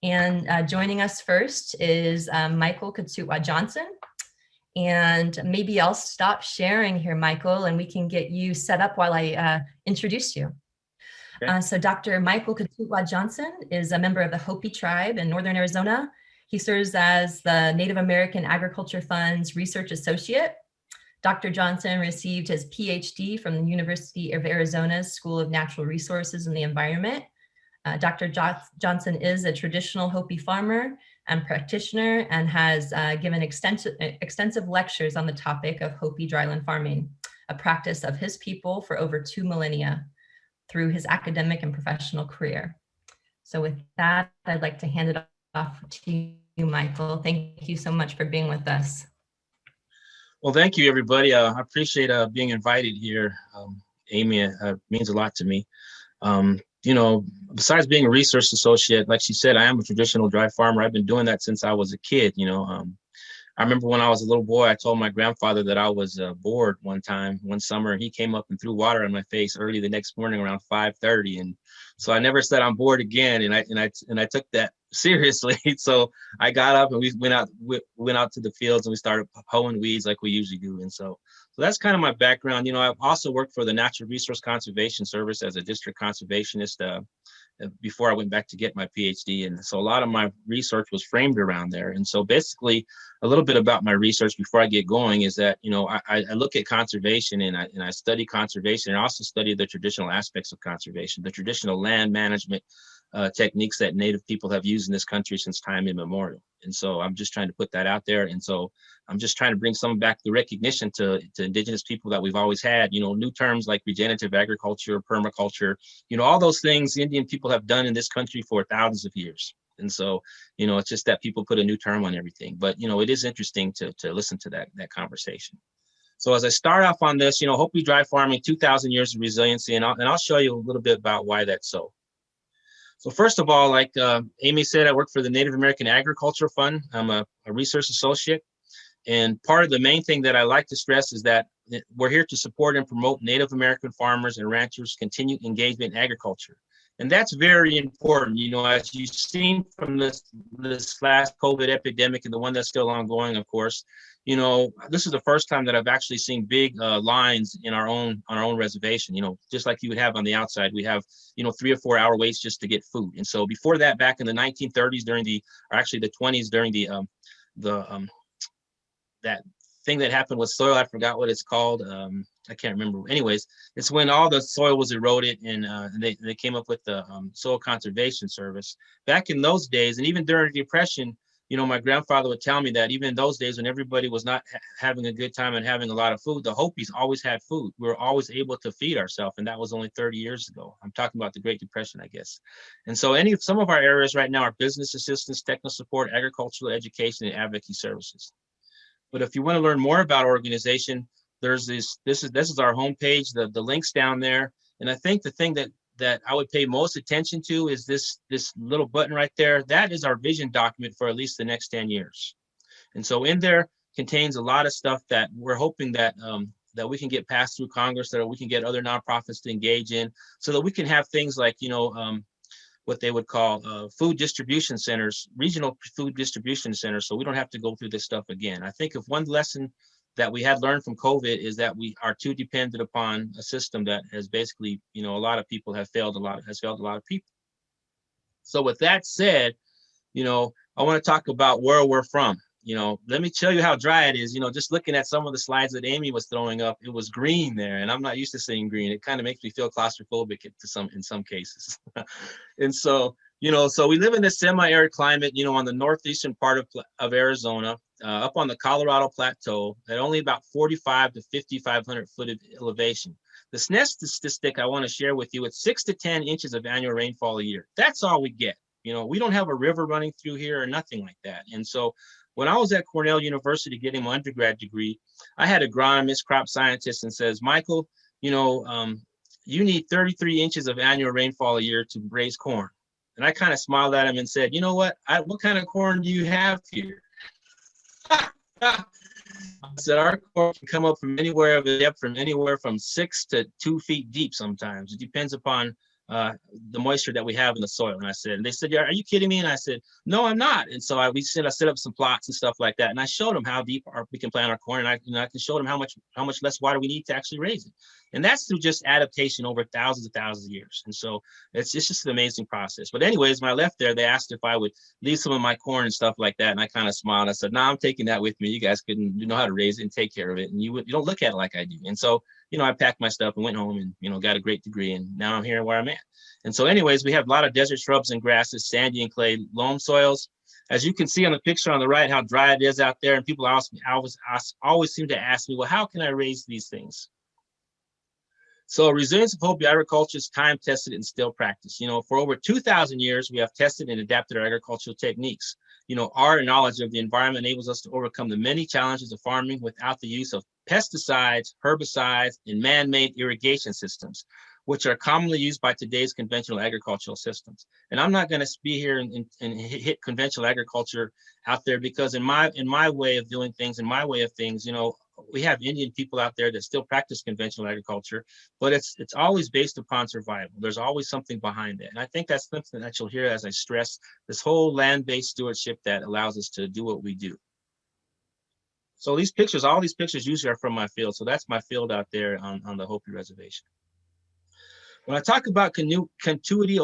And joining us first is Michael Kotutwa Johnson. And maybe I'll stop sharing here, Michael, and we can get you set up while I introduce you. Okay. So Dr. Michael Kotutwa Johnson is a member of the Hopi Tribe in Northern Arizona. He serves as the Native American Agriculture Fund's Research Associate. Dr. Johnson received his PhD from the University of Arizona's School of Natural Resources and the Environment. Dr. Johnson is a traditional Hopi farmer and practitioner and has given extensive lectures on the topic of Hopi dryland farming, a practice of his people for over 2 millennia through his academic and professional career. So with that, I'd like to hand it off to you, Michael. Thank you so much for being with us. Well, thank you, everybody. I appreciate being invited here. Amy, it means a lot to me. You know, besides being a research associate, like she said, I am a traditional dry farmer. I've been doing that since I was a kid. You know, I remember when I was a little boy, I told my grandfather that I was bored one summer, and he came up and threw water on my face early the next morning around 5:30. And so I never said I'm bored again. And I took that seriously. So I got up and we went out to the fields and we started hoeing weeds like we usually do. And so that's kind of my background. You know, I've also worked for the Natural Resource Conservation Service as a district conservationist before I went back to get my PhD. And so a lot of my research was framed around there. And so basically a little bit about my research before I get going is that, you know, I look at conservation and I study conservation, and I also study the traditional aspects of conservation, the traditional land management techniques that Native people have used in this country since time immemorial. And so I'm just trying to put that out there. And so I'm just trying to bring some back the recognition to Indigenous people that we've always had, you know, new terms like regenerative agriculture, permaculture, you know, all those things Indian people have done in this country for thousands of years. And so, you know, it's just that people put a new term on everything. But, you know, it is interesting to listen to that conversation. So as I start off on this, you know, Hopi dry farming, 2,000 years of resiliency, and I'll show you a little bit about why that's so. So first of all, like Amy said, I work for the Native American Agriculture Fund. I'm a research associate. And part of the main thing that I like to stress is that we're here to support and promote Native American farmers and ranchers' continued engagement in agriculture. And that's very important. You know, as you've seen from this last COVID epidemic and the one that's still ongoing, of course, you know, this is the first time that I've actually seen big lines in our own reservation. You know, just like you would have on the outside, we have, you know, 3 or 4 hour waits just to get food. And so before that, back in the 1930s, the 20s, during that thing that happened with soil, I forgot what it's called. I can't remember. Anyways, it's when all the soil was eroded, and they came up with the Soil Conservation Service. Back in those days, and even during the Depression, you know, my grandfather would tell me that even in those days when everybody was not having a good time and having a lot of food, the Hopis always had food. We were always able to feed ourselves, and that was only 30 years ago. I'm talking about the Great Depression, I guess. And so some of our areas right now are business assistance, technical support, agricultural education, and advocacy services. But if you want to learn more about our organization, there's this is our homepage, the links down there. And I think the thing that I would pay most attention to is this little button right there. That is our vision document for at least the next 10 years. And so in there contains a lot of stuff that we're hoping that that we can get passed through Congress, that we can get other nonprofits to engage in, so that we can have things like, you know, what they would call food distribution centers, regional food distribution centers, so we don't have to go through this stuff again. I think if one lesson that we had learned from COVID is that we are too dependent upon a system that has basically, you know, a lot of people have failed a lot of people. So with that said, you know, I want to talk about where we're from. You know, let me tell you how dry it is. You know, just looking at some of the slides that Amy was throwing up, it was green there, and I'm not used to seeing green. It kind of makes me feel claustrophobic in some cases. And so, you know, so we live in this semi-arid climate, you know, on the northeastern part of Arizona, up on the Colorado Plateau, at only about 45 to 5,500 foot of elevation. The SNES statistic I want to share with you, it's 6 to 10 inches of annual rainfall a year. That's all we get. You know, we don't have a river running through here or nothing like that. And so when I was at Cornell University getting my undergrad degree, I had an agronomist, crop scientist, and says, Michael, you know, you need 33 inches of annual rainfall a year to raise corn. And I kind of smiled at him and said, you know what kind of corn do you have here? I said, our corn can come up from anywhere of a depth from anywhere from 6 to 2 feet deep sometimes. It depends upon the moisture that we have in the soil. And I said, and they said, yeah, are you kidding me? And I said, no, I'm not. And so I set up some plots and stuff like that. And I showed them how deep we can plant our corn. And I can show them how much less water we need to actually raise it. And that's through just adaptation over thousands of years. And so it's just an amazing process. But anyways, when I left there, they asked if I would leave some of my corn and stuff like that. And I kind of smiled. I said, no, I'm taking that with me. You guys know how to raise it and take care of it. And you don't look at it like I do. And so, I packed my stuff and went home and, got a great degree. And now I'm here where I'm at. And so anyways, we have a lot of desert shrubs and grasses, sandy and clay loam soils. As you can see on the picture on the right, how dry it is out there. And people always seem to ask me, well, how can I raise these things? So Resilience of Hopi agriculture is time tested and still practiced. For over 2,000 years, we have tested and adapted our agricultural techniques. Our knowledge of the environment enables us to overcome the many challenges of farming without the use of pesticides, herbicides, and man-made irrigation systems, which are commonly used by today's conventional agricultural systems. And I'm not going to be here and hit conventional agriculture out there, because in my way of doing things, we have Indian people out there that still practice conventional agriculture, but it's always based upon survival. There's always something behind it. And I think that's something that you'll hear as I stress this whole land-based stewardship that allows us to do what we do. So all these pictures usually are from my field. So that's my field out there on the Hopi reservation. When I talk about continuity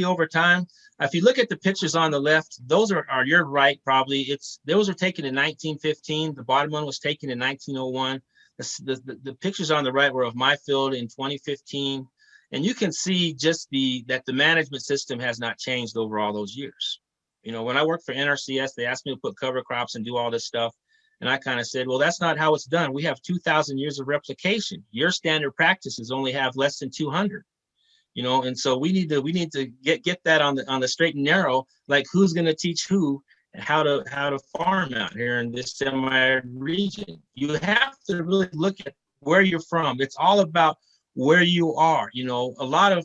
over time, if you look at the pictures on the left, those are your right, probably. Those were taken in 1915. The bottom one was taken in 1901. The pictures on the right were of my field in 2015. And you can see just that the management system has not changed over all those years. When I worked for NRCS, they asked me to put cover crops and do all this stuff. And I kind of said, well, that's not how it's done. We have 2,000 years of replication. Your standard practices only have less than 200. And so we need to get that on the straight and narrow, like who's going to teach who how to farm out here in this semi-arid region. You have to really look at where you're from. It's all about where you are. A lot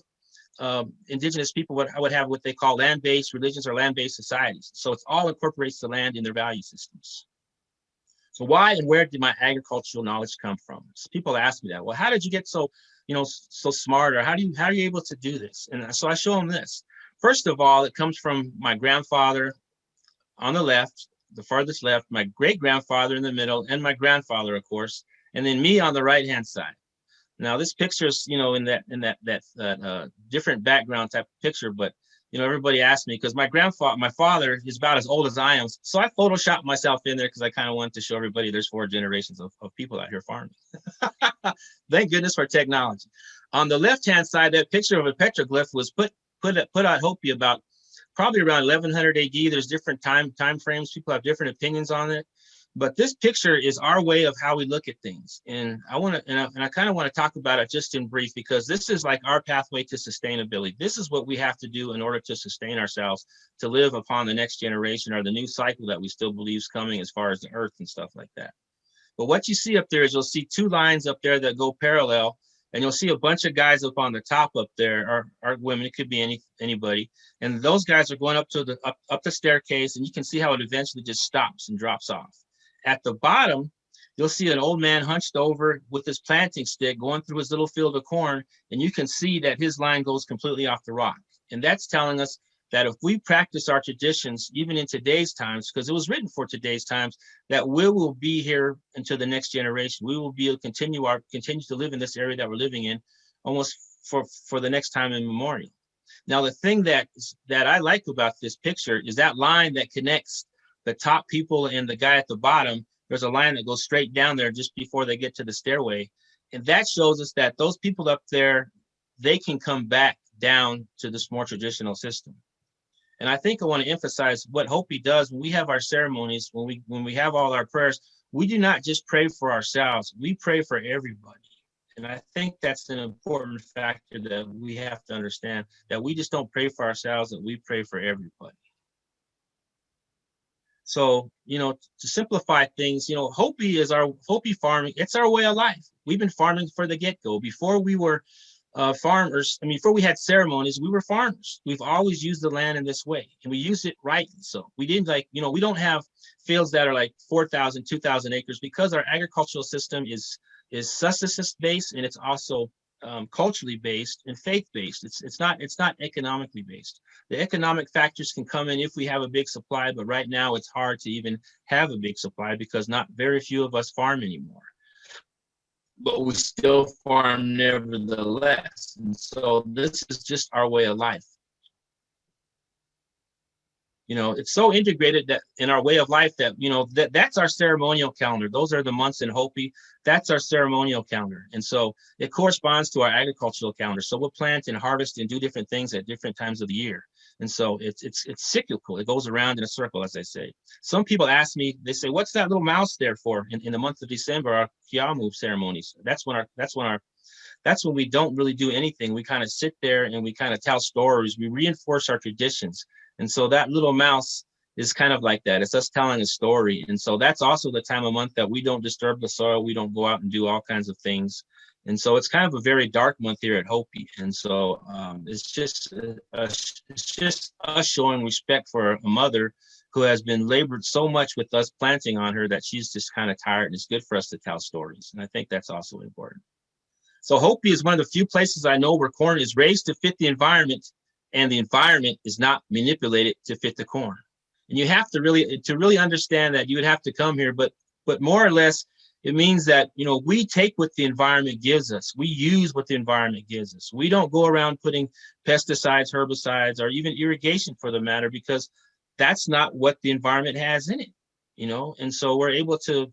of indigenous people would have what they call land-based religions or land-based societies. So it all incorporates the land in their value systems. So why and where did my agricultural knowledge come from? So people ask me that. Well, how did you get so smart, or how are you able to do this? And so I show them this. First of all, it comes from my grandfather on the left, the farthest left, my great-grandfather in the middle, and my grandfather, of course, and then me on the right-hand side. Now this picture is, in that different background type of picture, but everybody asked me, because my father is about as old as I am. So I photoshopped myself in there because I kind of wanted to show everybody there's 4 generations of people out here farming. Thank goodness for technology. On the left-hand side, that picture of a petroglyph was put out Hopi about probably around 1100 AD. There's different time frames. People have different opinions on it. But this picture is our way of how we look at things. And I kind of want to talk about it just in brief, because this is like our pathway to sustainability. This is what we have to do in order to sustain ourselves, to live upon the next generation or the new cycle that we still believe is coming as far as the earth and stuff like that. But what you see up there is you'll see 2 lines up there that go parallel, and you'll see a bunch of guys up on the top up there, or women, it could be anybody. And those guys are going up to up the staircase, and you can see how it eventually just stops and drops off. At the bottom, you'll see an old man hunched over with his planting stick going through his little field of corn, and you can see that his line goes completely off the rock. And that's telling us that if we practice our traditions, even in today's times, because it was written for today's times, that we will be here until the next generation. We will be able to continue to live in this area that we're living in almost for the next time immemorial. Now, the thing that I like about this picture is that line that connects the top people and the guy at the bottom. There's a line that goes straight down there just before they get to the stairway. And that shows us that those people up there, they can come back down to this more traditional system. And I think I want to emphasize what Hopi does when we have our ceremonies, when we have all our prayers, we do not just pray for ourselves, we pray for everybody. And I think that's an important factor that we have to understand, that we just don't pray for ourselves, that we pray for everybody. So, to simplify things, Hopi farming, it's our way of life. We've been farming for the get-go. Before we were farmers, before we had ceremonies, we were farmers. We've always used the land in this way, and we use it rightly. So we didn't we don't have fields that are like 4,000, 2,000 acres, because our agricultural system is subsistence based, and it's also culturally based and faith based. It's not economically based. The economic factors can come in if we have a big supply, but right now it's hard to even have a big supply because not very few of us farm anymore. But we still farm nevertheless. And so this is just our way of life. You know, it's so integrated that in our way of life that, you know, that's our ceremonial calendar. Those are the months in Hopi. That's our ceremonial calendar. And so it corresponds to our agricultural calendar. So we'll plant and harvest and do different things at different times of the year. And so it's cyclical. It goes around in a circle, as I say. Some people ask me, they say, what's that little mouse there for in the month of December, our Kiamu ceremonies? That's when we don't really do anything. We kind of sit there and we kind of tell stories. We reinforce our traditions. And so that little mouse is kind of like that. It's us telling a story. And so that's also the time of month that we don't disturb the soil. We don't go out and do all kinds of things. And so it's kind of a very dark month here at Hopi. And so it's just us showing respect for a mother who has been labored so much with us planting on her that she's just kind of tired. And it's good for us to tell stories. And I think that's also important. So Hopi is one of the few places I know where corn is raised to fit the environment and the environment is not manipulated to fit the corn. And you have to really understand that. You would have to come here, but more or less, it means that, you know, we take what the environment gives us. We use what the environment gives us. We don't go around putting pesticides, herbicides, or even irrigation for the matter, because that's not what the environment has in it, you know? And so we're able to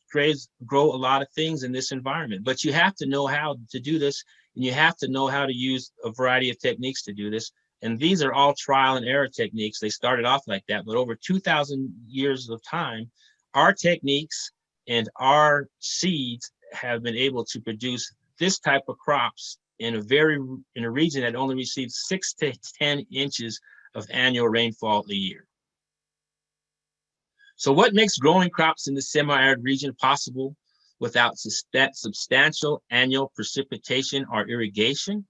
grow a lot of things in this environment, but you have to know how to do this, and you have to know how to use a variety of techniques to do this. And these are all trial and error techniques. They started off like that, but over 2,000 years of time, our techniques and our seeds have been able to produce this type of crops in a region that only receives 6 to 10 inches of annual rainfall a year. So what makes growing crops in the semi-arid region possible without that substantial annual precipitation or irrigation?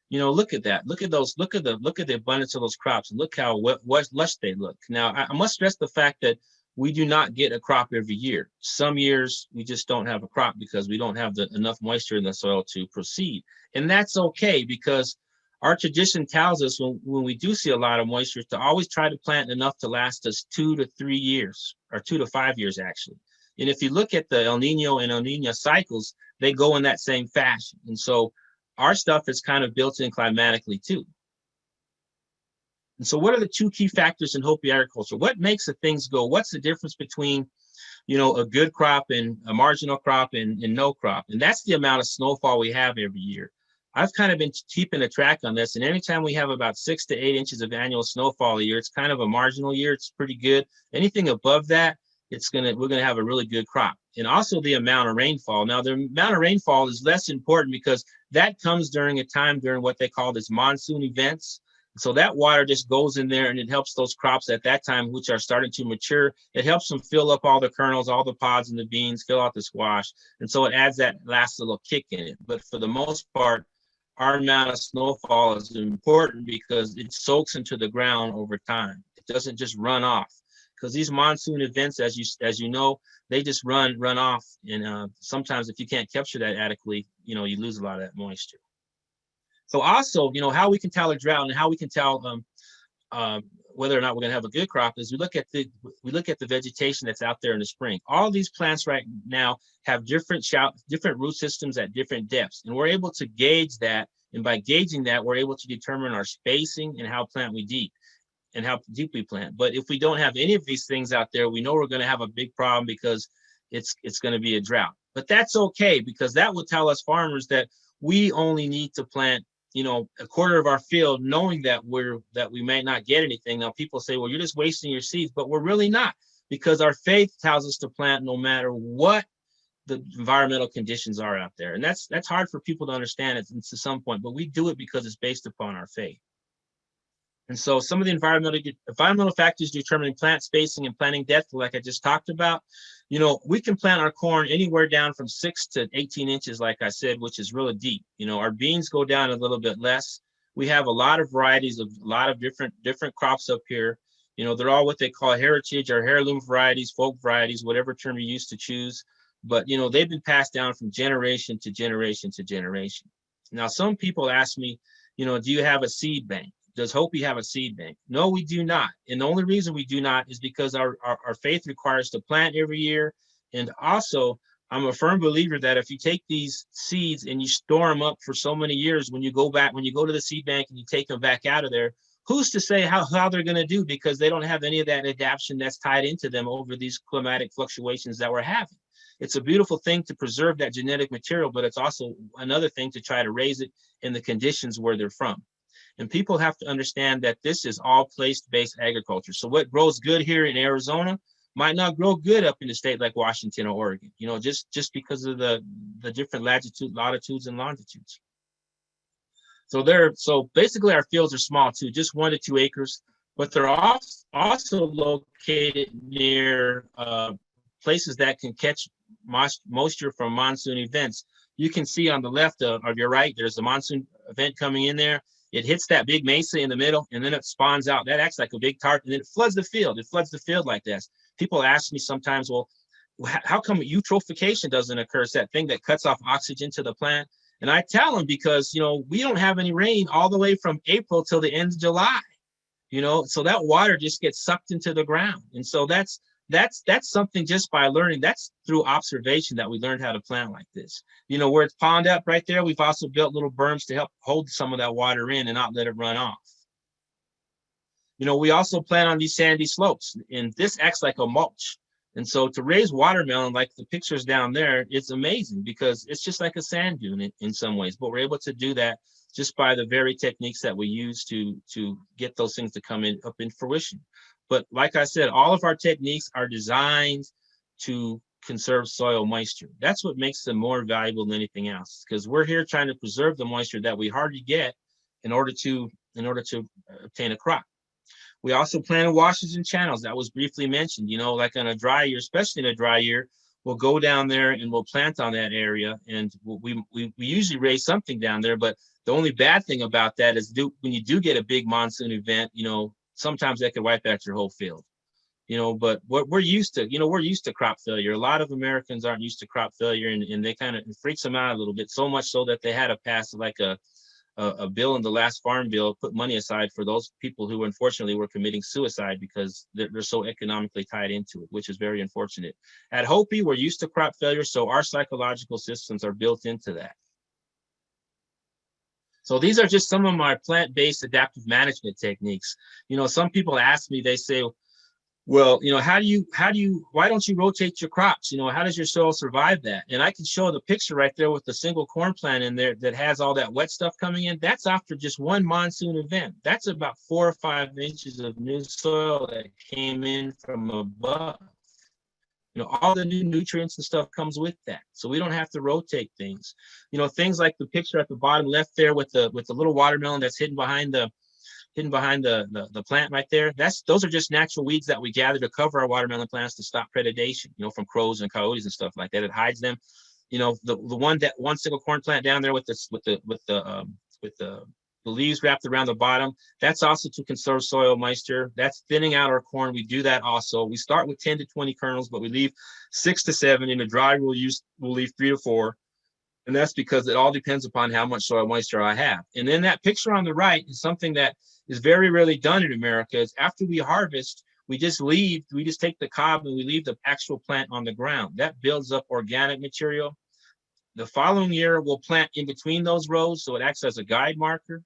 You know, look at that. Look at the abundance of those crops. Look how lush they look. Now, I must stress the fact that we do not get a crop every year. Some years we just don't have a crop because we don't have enough moisture in the soil to proceed. And that's okay, because our tradition tells us when we do see a lot of moisture to always try to plant enough to last us 2 to 3 years, or 2 to 5 years actually. And if you look at the El Nino and El Nina cycles, they go in that same fashion. And so our stuff is kind of built in climatically too. And so what are the 2 key factors in Hopi agriculture? What makes the things go? What's the difference between, you know, a good crop and a marginal crop and no crop? And that's the amount of snowfall we have every year. I've kind of been keeping a track on this, and anytime we have about 6 to 8 inches of annual snowfall a year, it's kind of a marginal year. It's pretty good. Anything above that, we're gonna have a really good crop. And also the amount of rainfall. Now, the amount of rainfall is less important because that comes during a time during what they call this monsoon events. So that water just goes in there and it helps those crops at that time, which are starting to mature. It helps them fill up all the kernels, all the pods in the beans, fill out the squash. And so it adds that last little kick in it. But for the most part, our amount of snowfall is important because it soaks into the ground over time. It doesn't just run off. Because these monsoon events, as you know, they just run off. And sometimes if you can't capture that adequately, you know, you lose a lot of that moisture. So also, you know, how we can tell a drought and how we can tell whether or not we're going to have a good crop is we look at the vegetation that's out there in the spring. All these plants right now have different root systems at different depths, and we're able to gauge that. And by gauging that, we're able to determine our spacing and how deep we plant. But if we don't have any of these things out there, we know we're going to have a big problem because it's going to be a drought. But that's okay, because that will tell us farmers that we only need to plant, you know, a quarter of our field, knowing that we may not get anything. Now people say, well, you're just wasting your seeds, but we're really not, because our faith tells us to plant no matter what the environmental conditions are out there. And that's hard for people to understand it to some point, but we do it because it's based upon our faith. And so some of the environmental factors determining plant spacing and planting depth, like I just talked about, you know, we can plant our corn anywhere down from 6 to 18 inches, like I said, which is really deep. You know, our beans go down a little bit less. We have a lot of varieties of a lot of different crops up here. You know, they're all what they call heritage or heirloom varieties, folk varieties, whatever term you used to choose. But, you know, they've been passed down from generation to generation to generation. Now, some people ask me, do you have a seed bank? Does Hopi have a seed bank? No, we do not. And the only reason we do not is because our faith requires to plant every year. And also, I'm a firm believer that if you take these seeds and you store them up for so many years, when you go to the seed bank and you take them back out of there, who's to say how they're going to do, because they don't have any of that adaptation that's tied into them over these climatic fluctuations that we're having. It's a beautiful thing to preserve that genetic material, but it's also another thing to try to raise it in the conditions where they're from. And people have to understand that this is all place-based agriculture. So what grows good here in Arizona might not grow good up in a state like Washington or Oregon, just because of the different latitudes and longitudes. So basically our fields are small too, just 1 to 2 acres, but they're also located near places that can catch moisture from monsoon events. You can see on the left of your right, there's a monsoon event coming in there. It hits that big mesa in the middle, and then it spawns out. That acts like a big tarp, and then it floods the field. It floods the field like this. People ask me sometimes, well, how come eutrophication doesn't occur? It's that thing that cuts off oxygen to the plant. And I tell them, because, we don't have any rain all the way from April till the end of July, so that water just gets sucked into the ground. And so that's something just by learning. That's through observation that we learned how to plant like this. Where it's pond up right there, we've also built little berms to help hold some of that water in and not let it run off. We also plant on these sandy slopes, and this acts like a mulch. And so to raise watermelon, like the pictures down there, it's amazing because it's just like a sand dune in some ways, but we're able to do that just by the very techniques that we use to get those things to come up in fruition. But like I said, all of our techniques are designed to conserve soil moisture. That's what makes them more valuable than anything else, because we're here trying to preserve the moisture that we hardly get in order to obtain a crop. We also plant in washes and channels. That was briefly mentioned, like on a dry year, especially in a dry year, we'll go down there and we'll plant on that area. And we usually raise something down there, but the only bad thing about that is when you do get a big monsoon event, sometimes that could wipe out your whole field, but what we're used to, we're used to crop failure. A lot of Americans aren't used to crop failure, and they kind of freaks them out a little bit, so much so that they had to pass like a bill in the last farm bill, put money aside for those people who unfortunately were committing suicide because they're so economically tied into it, which is very unfortunate. At Hopi, we're used to crop failure, so our psychological systems are built into that. So these are just some of my plant-based adaptive management techniques. Some people ask me, they say, well, why don't you rotate your crops? How does your soil survive that? And I can show the picture right there with the single corn plant in there that has all that wet stuff coming in. That's after just one monsoon event. That's about 4 or 5 inches of new soil that came in from above. All the new nutrients and stuff comes with that. So we don't have to rotate things. Things like the picture at the bottom left there with the little watermelon that's hidden behind the plant right there. Those are just natural weeds that we gather to cover our watermelon plants to stop predation, from crows and coyotes and stuff like that. It hides them. The one single corn plant down there with the leaves wrapped around the bottom, that's also to conserve soil moisture. That's thinning out our corn. We do that also. We start with 10 to 20 kernels, but we leave 6 to 7. In a dry, we'll leave 3 to 4. And that's because it all depends upon how much soil moisture I have. And then that picture on the right is something that is very rarely done in America. Is after we harvest, we just take the cob and we leave the actual plant on the ground. That builds up organic material. The following year, we'll plant in between those rows, so it acts as a guide marker.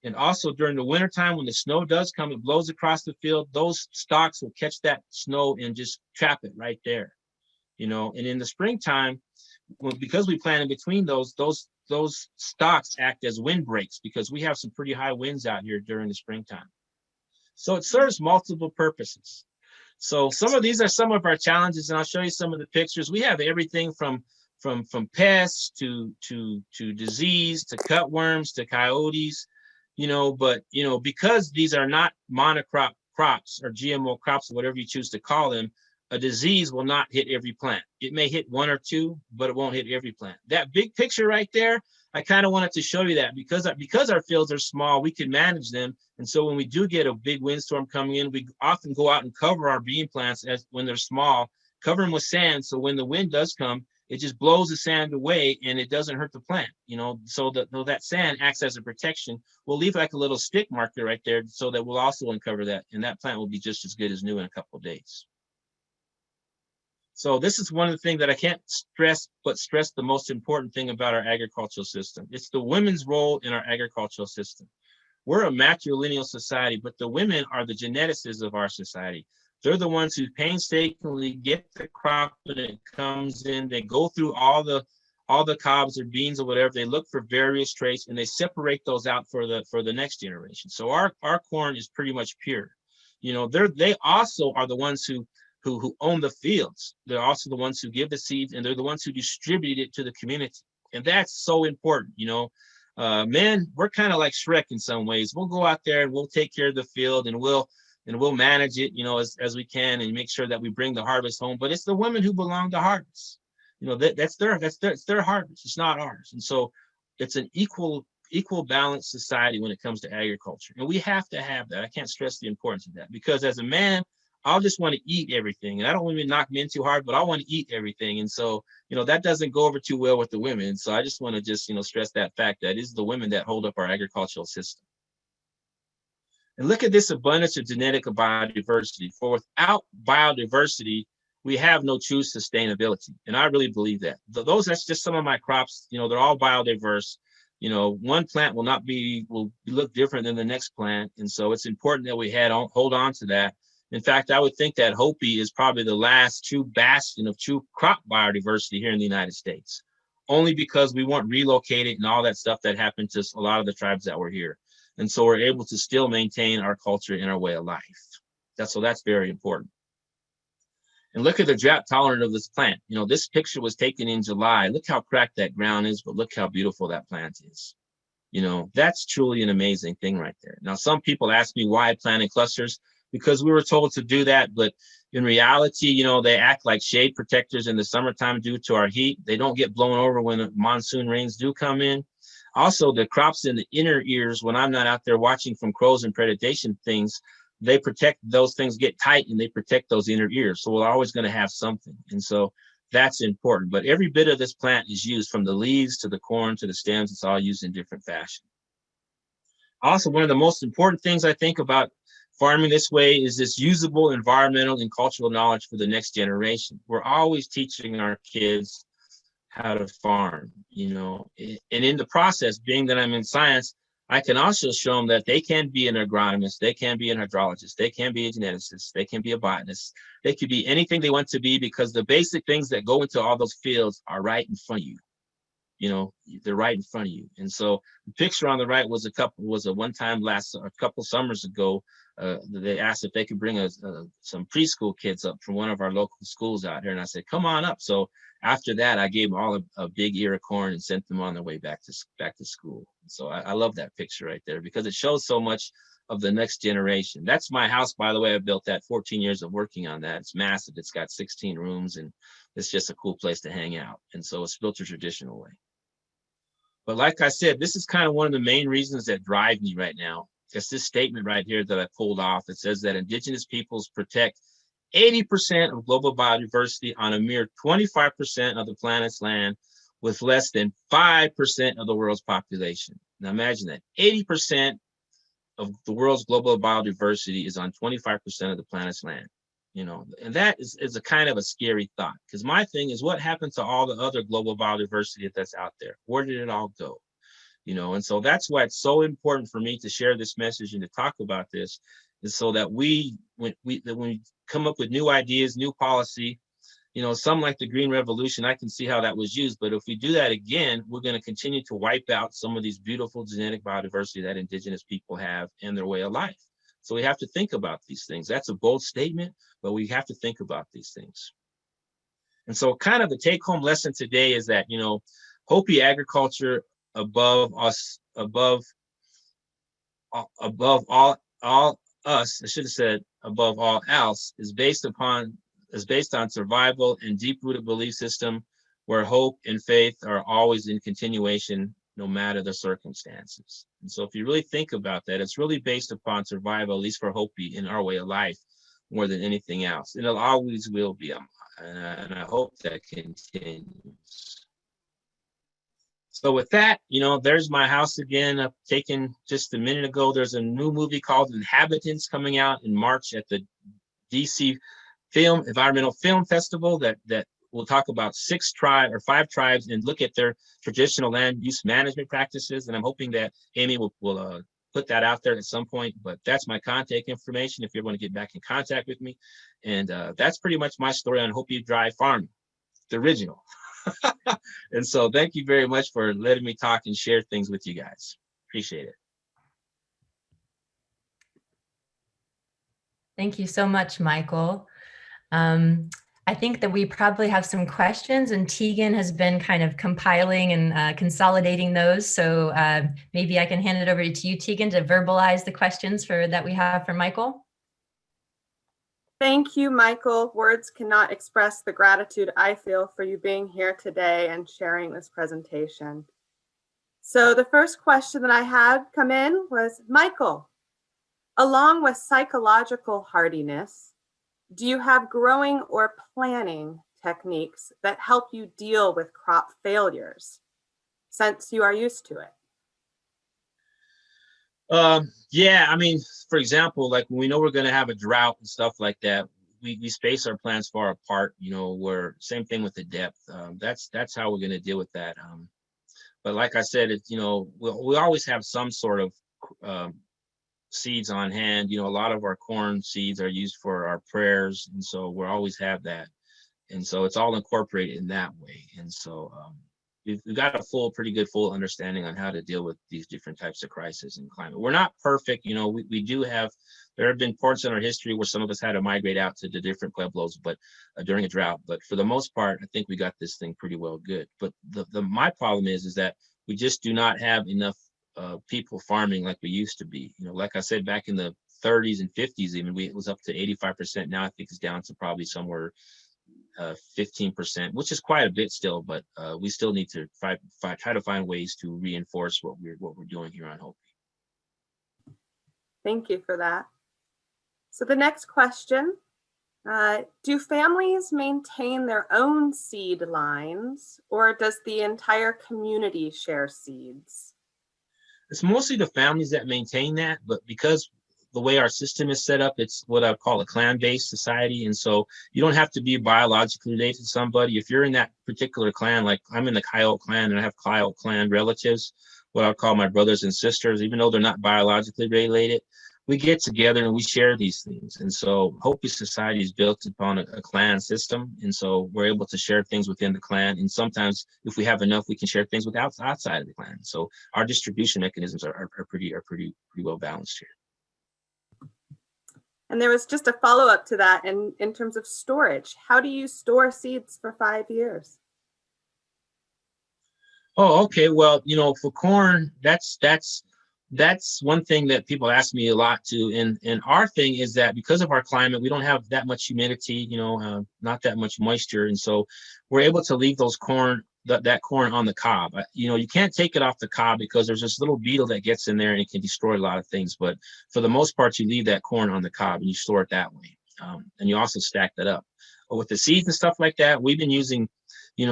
And also during the wintertime, when the snow does come, it blows across the field, those stalks will catch that snow and just trap it right there. And in the springtime, because we plant in between those stalks act as windbreaks, because we have some pretty high winds out here during the springtime. So it serves multiple purposes. So these are some of our challenges, and I'll show you some of the pictures. We have everything from pests to disease to cutworms to coyotes, but because these are not monocrop crops or GMO crops, or whatever you choose to call them, a disease will not hit every plant. It may hit 1 or 2, but it won't hit every plant. That big picture right there, I kind of wanted to show you that because our fields are small, we can manage them. And so when we do get a big windstorm coming in, we often go out and cover our bean plants when they're small, cover them with sand. So when the wind does come, it just blows the sand away and it doesn't hurt the plant, so that sand acts as a protection. We'll leave like a little stick marker right there so that we'll also uncover that, and that plant will be just as good as new in a couple of days. So this is one of the things that I can't stress the most important thing about our agricultural system. It's the women's role in our agricultural system. We're a matrilineal society, but the women are the geneticists of our society. They're the ones who painstakingly get the crop when it comes in. They go through all the cobs or beans or whatever. They look for various traits and they separate those out for the next generation. So our corn is pretty much pure. They also are the ones who own the fields. They're also the ones who give the seeds, and they're the ones who distribute it to the community. And that's so important. Men, we're kind of like Shrek in some ways. We'll go out there and we'll take care of the field, and we'll manage it, as we can, and make sure that we bring the harvest home. But it's the women who belong to harvest. That's their harvest. It's not ours. And so it's an equal balanced society when it comes to agriculture. And we have to have that. I can't stress the importance of that, because as a man, I'll just want to eat everything. And I don't want to knock men too hard, but I want to eat everything. And so, that doesn't go over too well with the women. So I just want to just, stress that fact that it's the women that hold up our agricultural system. And look at this abundance of genetic biodiversity. For without biodiversity, we have no true sustainability. And I really believe that. That's just some of my crops. They're all biodiverse. One plant will look different than the next plant. And so it's important that we hold on to that. In fact, I would think that Hopi is probably the last true bastion of true crop biodiversity here in the United States, only because we weren't relocated and all that stuff that happened to a lot of the tribes that were here. And so we're able to still maintain our culture and our way of life. That's very important. And look at the drought tolerant of this plant. This picture was taken in July. Look how cracked that ground is, but look how beautiful that plant is. That's truly an amazing thing right there. Now, some people ask me why I plant in clusters, because we were told to do that. But in reality, they act like shade protectors in the summertime due to our heat. They don't get blown over when monsoon rains do come in. Also, the crops in the inner ears, when I'm not out there watching from crows and predation things, they protect those things, get tight, and they protect those inner ears. So we're always going to have something. And so that's important. But every bit of this plant is used, from the leaves to the corn to the stems. It's all used in different fashion. Also, one of the most important things I think about farming this way is this usable environmental and cultural knowledge for the next generation. We're always teaching our kids how to farm, and in the process, being that I'm in science, I can also show them that they can be an agronomist, they can be an hydrologist, they can be a geneticist, they can be a botanist, they could be anything they want to be, because the basic things that go into all those fields are right in front of you. They're right in front of you. And so the picture on the right was a couple summers ago. They asked if they could bring some preschool kids up from one of our local schools out here. And I said, come on up. So after that, I gave them all a big ear of corn and sent them on their way back to school. So I love that picture right there, because it shows so much of the next generation. That's my house, by the way. I built that, 14 years of working on that. It's massive. It's got 16 rooms, and it's just a cool place to hang out. And so it's built a traditional way. But like I said, this is kind of one of the main reasons that drive me right now. It's this statement right here that I pulled off. It says that Indigenous peoples protect 80% of global biodiversity on a mere 25% of the planet's land, with less than 5% of the world's population. Now imagine that. 80% of the world's global biodiversity is on 25% of the planet's land. And that is a kind of a scary thought, because my thing is, what happened to all the other global biodiversity that's out there? Where did it all go? And so that's why it's so important for me to share this message and to talk about this, is so that when we come up with new ideas, new policy, some like the Green Revolution, I can see how that was used. But if we do that again, we're going to continue to wipe out some of these beautiful genetic biodiversity that Indigenous people have in their way of life. So we have to think about these things. That's a bold statement, but we have to think about these things. And so kind of the take-home lesson today is that, Hopi agriculture above all us, I should have said above all else, is based on survival and deep-rooted belief system, where hope and faith are always in continuation, no matter the circumstances. And so if you really think about that, it's really based upon survival, at least for Hopi, in our way of life, more than anything else. And it always will be. and I hope that continues. So with that, there's my house again. I've taken just a minute ago. There's a new movie called Inhabitants coming out in March at the DC Environmental Film Festival that will talk about 5 tribes and look at their traditional land use management practices. And I'm hoping that Amy will put that out there at some point. But that's my contact information if you want to get back in contact with me. And that's pretty much my story on Hopi Drive Farming, the original. And so thank you very much for letting me talk and share things with you guys. Appreciate it. Thank you so much, Michael. I think that we probably have some questions, and Tegan has been kind of compiling and consolidating those. So maybe I can hand it over to you, Tegan, to verbalize the questions that we have for Michael. Thank you, Michael. Words cannot express the gratitude I feel for you being here today and sharing this presentation. So the first question that I had come in was, Michael, along with psychological hardiness, do you have growing or planning techniques that help you deal with crop failures since you are used to it? Yeah, I mean, for example, like when we know we're going to have a drought and stuff like that, we space our plants far apart, where same thing with the depth. That's how we're going to deal with that. But like I said, we always have some sort of seeds on hand. A lot of our corn seeds are used for our prayers, and so we'll always have that. And so it's all incorporated in that way. And so we've got a pretty good full understanding on how to deal with these different types of crises and climate. We're not perfect, there have been parts in our history where some of us had to migrate out to the different pueblos, but during a drought. But for the most part, I think we got this thing pretty well good. But my problem is that we just do not have enough people farming like we used to be. Like I said, back in the 30s and 50s, even it was up to 85%. Now I think it's down to probably somewhere 15%, which is quite a bit still, but we still need to try to find ways to reinforce what we're doing here on Hopi. Thank you for that. So the next question, do families maintain their own seed lines, or does the entire community share seeds? It's mostly the families that maintain that, but because the way our system is set up, it's what I call a clan-based society. And so you don't have to be biologically related to somebody. If you're in that particular clan, like I'm in the Coyote clan and I have Coyote clan relatives, what I call my brothers and sisters, even though they're not biologically related, we get together and we share these things. And so Hopi society is built upon a clan system. And so we're able to share things within the clan. And sometimes if we have enough, we can share things with outside of the clan. So our distribution mechanisms are pretty well balanced here. And there was just a follow-up to that in terms of storage. How do you store seeds for 5 years? Oh, okay. Well, for corn, that's one thing that people ask me a lot too. And our thing is that because of our climate, we don't have that much humidity, not that much moisture. And so we're able to leave those that corn on the cob. You can't take it off the cob because there's this little beetle that gets in there and it can destroy a lot of things. But for the most part, you leave that corn on the cob and you store it that way. And you also stack that up. But with the seeds and stuff like that, we've been using,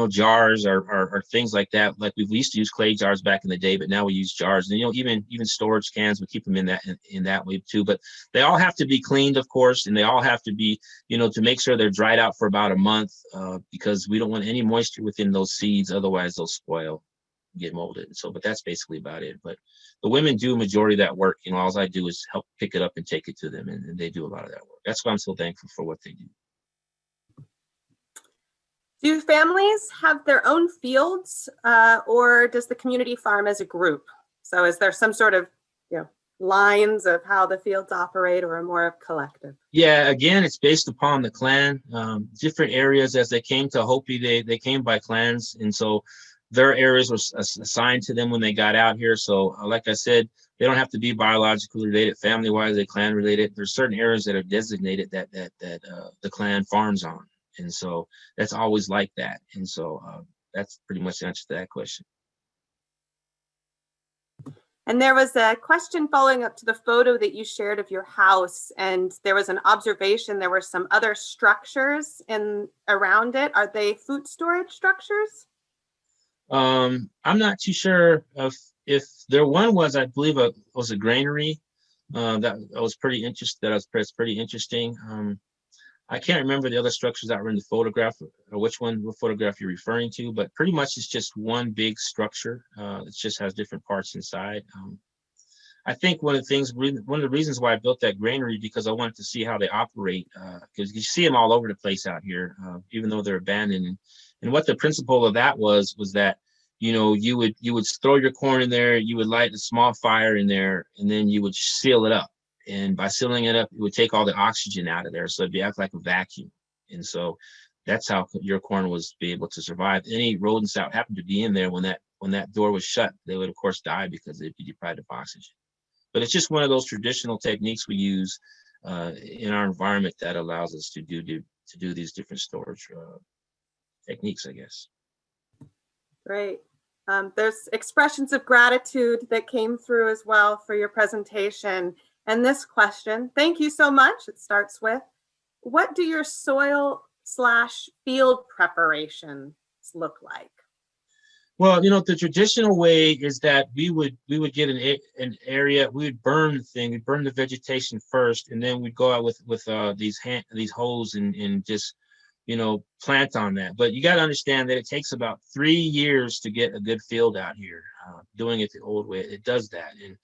jars or things like that. Like we used to use clay jars back in the day, but now we use jars. And even storage cans, we keep them in that way too. But they all have to be cleaned, of course, and they all have to be, to make sure they're dried out for about a month, because we don't want any moisture within those seeds. Otherwise, they'll spoil, get molded. So, but that's basically about it. But the women do a majority of that work. All I do is help pick it up and take it to them, and they do a lot of that work. That's why I'm so thankful for what they do. Do families have their own fields, or does the community farm as a group? So is there some sort of lines of how the fields operate, or more of collective? Yeah, again, it's based upon the clan. Different areas, as they came to Hopi, they came by clans. And so their areas were assigned to them when they got out here. So like I said, they don't have to be biologically related, family-wise, they're clan related. There's certain areas that are designated that the clan farms on. And so that's always like that. And so that's pretty much the answer to that question. And there was a question following up to the photo that you shared of your house, and there was an observation there were some other structures around it. Are they food storage structures? I'm not too sure if there one was, I believe it was a granary. That was pretty interesting. I can't remember the other structures that were in the photograph or what photograph you're referring to, but pretty much it's just one big structure. It just has different parts inside. I think one of the reasons why I built that granary, because I wanted to see how they operate, because you see them all over the place out here, even though they're abandoned. And what the principle of that was that, you would throw your corn in there, you would light a small fire in there, and then you would seal it up. And by sealing it up, it would take all the oxygen out of there. So it'd act like a vacuum. And so that's how your corn was be able to survive. Any rodents that happened to be in there when that door was shut, they would of course die because they'd be deprived of oxygen. But it's just one of those traditional techniques we use in our environment that allows us to do these different storage techniques, I guess. Great. There's expressions of gratitude that came through as well for your presentation. And this question, thank you so much. It starts with, what do your soil/field preparations look like? Well, the traditional way is that we would get an area, we would burn the thing, we'd burn the vegetation first, and then we'd go out with these hoes and just plant on that. But you got to understand that it takes about 3 years to get a good field out here. Doing it the old way, it does that. And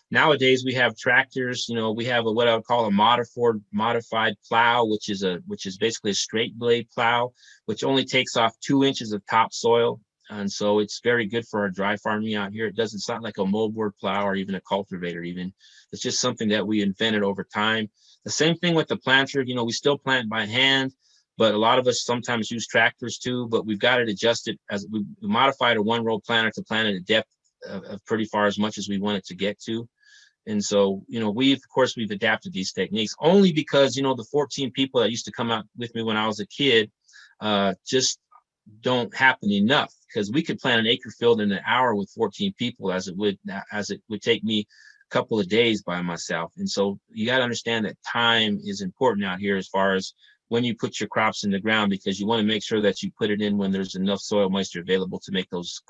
nowadays we have tractors. We have what I would call a modified plow, which is basically a straight blade plow, which only takes off 2 inches of topsoil. And so it's very good for our dry farming out here. It's not like a moldboard plow or even a cultivator even. It's just something that we invented over time. The same thing with the planter. We still plant by hand, but a lot of us sometimes use tractors too, but we've got it adjusted as we modified a 1-row planter to plant at a depth of pretty far as much as we want it to get to. And so, we've adapted these techniques only because, the 14 people that used to come out with me when I was a kid just don't happen enough, because we could plant an acre field in an hour with 14 people as it would take me a couple of days by myself. And so you got to understand that time is important out here as far as when you put your crops in the ground, because you want to make sure that you put it in when there's enough soil moisture available to make those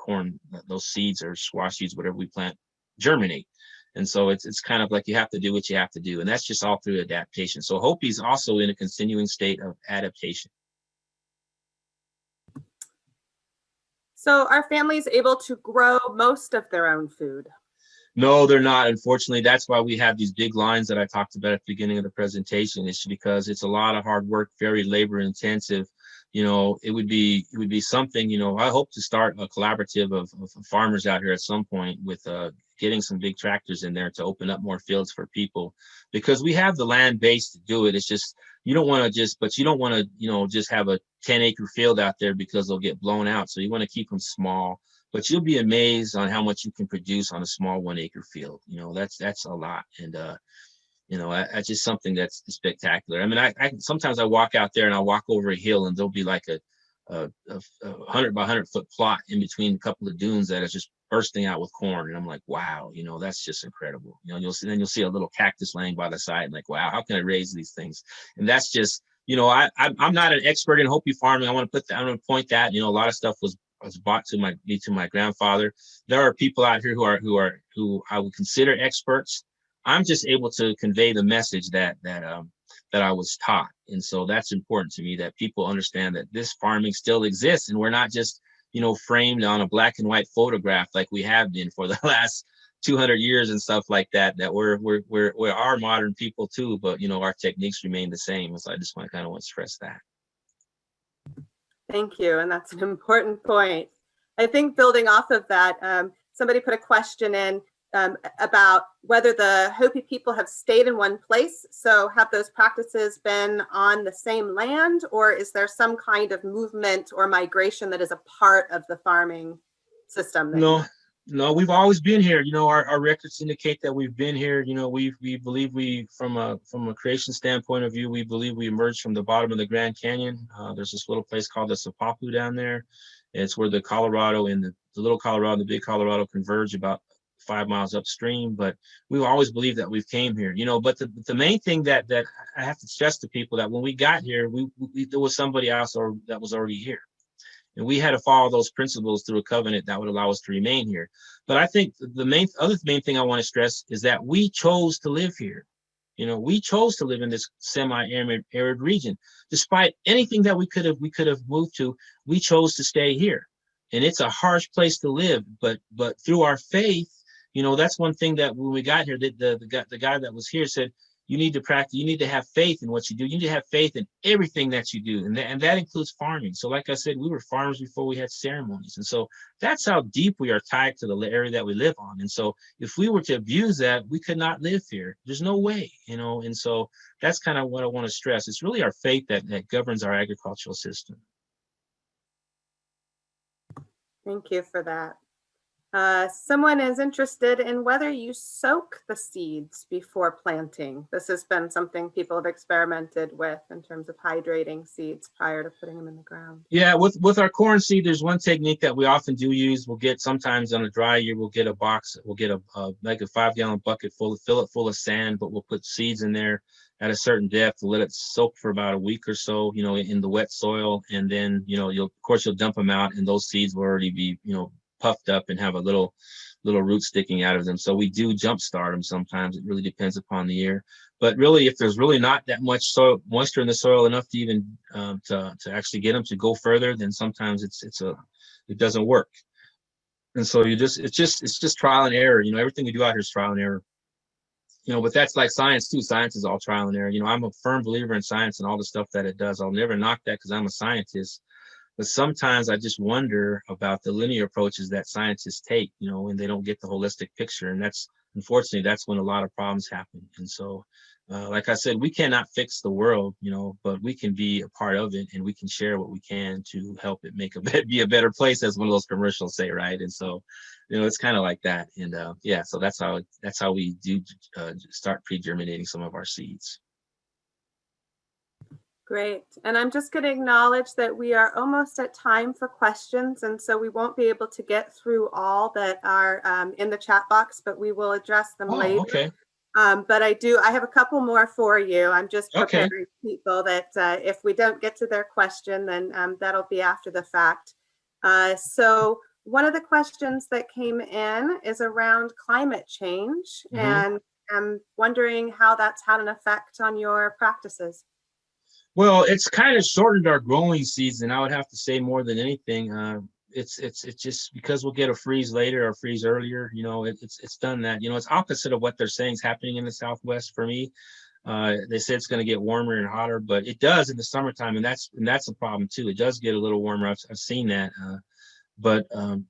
seeds or squash seeds, whatever we plant, germinate. And so it's kind of like you have to do what you have to do. And that's just all through adaptation. So Hopi is also in a continuing state of adaptation. So are families able to grow most of their own food? No, they're not. Unfortunately, that's why we have these big lines that I talked about at the beginning of the presentation. It's because it's a lot of hard work, very labor intensive. It would be something, I hope to start a collaborative of farmers out here at some point with getting some big tractors in there to open up more fields for people, because we have the land base to do it. It's just, you don't want to just have a 10-acre field out there, because they'll get blown out. So you want to keep them small, but you'll be amazed on how much you can produce on a small 1-acre field. That's a lot. And, that's just something that's spectacular. I mean, I sometimes I walk out there and I'll walk over a hill and there'll be like a 100 by 100 foot plot in between a couple of dunes that is just bursting out with corn. And I'm like, wow, that's just incredible. You'll see a little cactus laying by the side, and like, wow, how can I raise these things? And that's just, I'm not an expert in Hopi farming. I want to point that, a lot of stuff was bought to my grandfather. There are people out here who I would consider experts. I'm just able to convey the message that I was taught. And so that's important to me, that people understand that this farming still exists, and we're not just, framed on a black and white photograph like we have been for the last 200 years and stuff like that, that we are modern people too, but, our techniques remain the same. So I just want to stress that. Thank you. And that's an important point. I think building off of that, somebody put a question in about whether the Hopi people have stayed in one place. So have those practices been on the same land, or is there some kind of movement or migration that is a part of the farming system? No, we've always been here. Our records indicate that we've been here. We believe from a creation standpoint of view, we believe we emerged from the bottom of the Grand Canyon. There's this little place called the Sipapu down there. It's where the Colorado and the little Colorado and the big Colorado converge about 5 miles upstream, but we've always believed that we've came here, you know. But the main thing that I have to stress to people, that when we got here, there was somebody else that was already here. And we had to follow those principles through a covenant that would allow us to remain here. But I think the main thing I want to stress is that we chose to live here. You know, we chose to live in this semi-arid region. Despite anything that we could have moved to, we chose to stay here. And it's a harsh place to live, but through our faith, you know, that's one thing that when we got here, the guy that was here said, you need to practice, you need to have faith in what you do. You need to have faith in everything that you do. And that includes farming. So like I said, we were farmers before we had ceremonies. And so that's how deep we are tied to the area that we live on. And so if we were to abuse that, we could not live here. There's no way, you know. And so that's kind of what I want to stress. It's really our faith that governs our agricultural system. Thank you for that. Someone is interested in whether you soak the seeds before planting. This has been something people have experimented with in terms of hydrating seeds prior to putting them in the ground. Yeah, with our corn seed, there's one technique that we often do use. We'll get, sometimes on a dry year, we'll get a box, we'll get like a 5-gallon bucket fill it full of sand, but we'll put seeds in there at a certain depth, let it soak for about a week or so, you know, in the wet soil. And then, you know, you'll dump them out, and those seeds will already be, you know, puffed up and have a little root sticking out of them. So we do jumpstart them sometimes. It really depends upon the year. But really, if there's really not that much moisture in the soil enough to even to actually get them to go further, then sometimes it doesn't work. And so it's just trial and error. You know, everything we do out here is trial and error. You know, but that's like science too. Science is all trial and error. You know, I'm a firm believer in science and all the stuff that it does. I'll never knock that because I'm a scientist. But sometimes I just wonder about the linear approaches that scientists take, you know, when they don't get the holistic picture. And unfortunately, that's when a lot of problems happen. And so, like I said, we cannot fix the world, you know, but we can be a part of it, and we can share what we can to help it be a better place, as one of those commercials say, right? And so, you know, it's kind of like that. And yeah, so that's how we do start pre-germinating some of our seeds. Great. And I'm just going to acknowledge that we are almost at time for questions. And so we won't be able to get through all that are in the chat box, but we will address them later. Okay. But I have a couple more for you. I'm just preparing people that if we don't get to their question, then that'll be after the fact. So one of the questions that came in is around climate change. Mm-hmm. And I'm wondering how that's had an effect on your practices. Well, it's kind of shortened our growing season, I would have to say, more than anything. It's just because we'll get a freeze later or freeze earlier, you know, it's done that. You know, it's opposite of what they're saying is happening in the Southwest for me. They said it's going to get warmer and hotter, but it does in the summertime, and that's a problem too. It does get a little warmer. I've seen that. But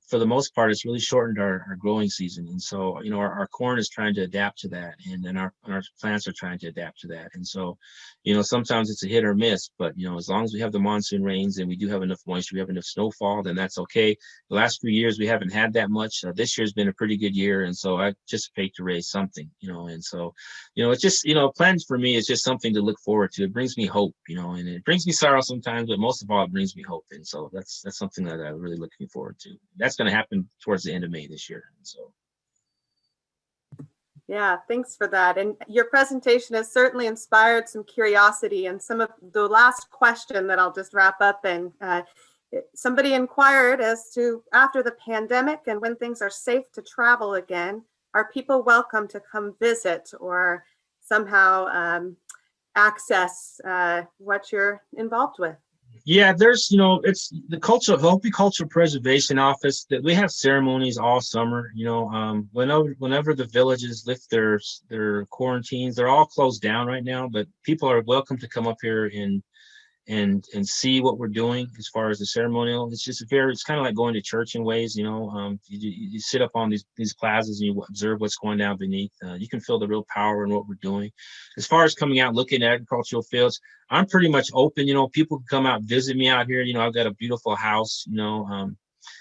for the most part, it's really shortened our growing season. And so, you know, our corn is trying to adapt to that. And then our plants are trying to adapt to that. And so, you know, sometimes it's a hit or miss. But, you know, as long as we have the monsoon rains and we do have enough moisture, we have enough snowfall, then that's okay. The last few years, we haven't had that much. This year's been a pretty good year. And so I anticipate to raise something, you know. And so, you know, it's just, you know, plans for me is just something to look forward to. It brings me hope, you know, and it brings me sorrow sometimes, but most of all, it brings me hope. And so that's something that I'm really looking forward to. That's going to happen towards the end of May this year. So yeah, thanks for that. And your presentation has certainly inspired some curiosity. And some of the last question that I'll just wrap up, and somebody inquired as to, after the pandemic and when things are safe to travel again, are people welcome to come visit or somehow access what you're involved with? Yeah, there's, you know, it's the Hopi Cultural Preservation Office that we have ceremonies all summer. You know, whenever the villages lift their quarantines, they're all closed down right now, but people are welcome to come up here and see what we're doing as far as the ceremonial. It's kind of like going to church in ways, you know. You sit up on these plazas and you observe what's going down beneath. You can feel the real power in what we're doing. As far as coming out, looking at agricultural fields, I'm pretty much open. You know, people can come out, visit me out here. You know, I've got a beautiful house, you know.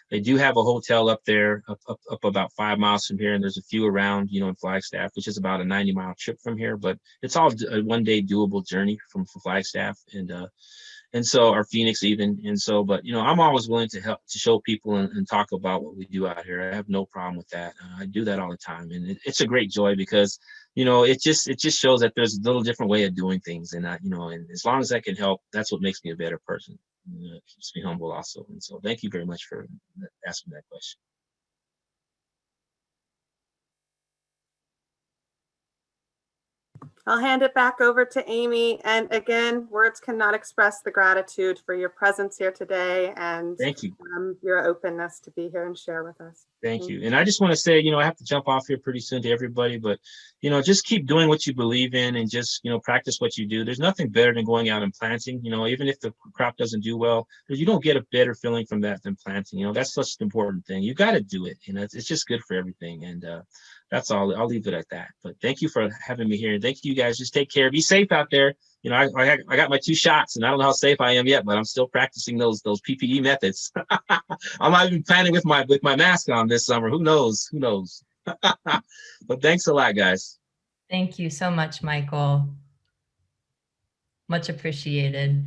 They do have a hotel up there, up about 5 miles from here, and there's a few around, you know, in Flagstaff, which is about a 90-mile trip from here. But it's all a one-day doable journey from Flagstaff, and so, or Phoenix even. And so, but you know, I'm always willing to help to show people and talk about what we do out here. I have no problem with that. I do that all the time, and it's a great joy because, you know, it just shows that there's a little different way of doing things, and you know, and as long as I can help, that's what makes me a better person. It keeps me humble also. And so, thank you very much for asking that question. I'll hand it back over to Amy. And again, words cannot express the gratitude for your presence here today and Thank you. your openness to be here and share with us. Thank you. And I just want to say, you know, I have to jump off here pretty soon to everybody, but, you know, just keep doing what you believe in and just, you know, practice what you do. There's nothing better than going out and planting, you know, even if the crop doesn't do well, you don't get a better feeling from that than planting. You know, that's such an important thing. You got to do it. You know, it's just good for everything. And that's all. I'll leave it at that. But thank you for having me here. And thank you guys. Just take care. Be safe out there. You know, I got my 2 shots and I don't know how safe I am yet, but I'm still practicing those PPE methods. I'm not even planning with my mask on this summer. Who knows? Who knows? But thanks a lot, guys. Thank you so much, Michael. Much appreciated.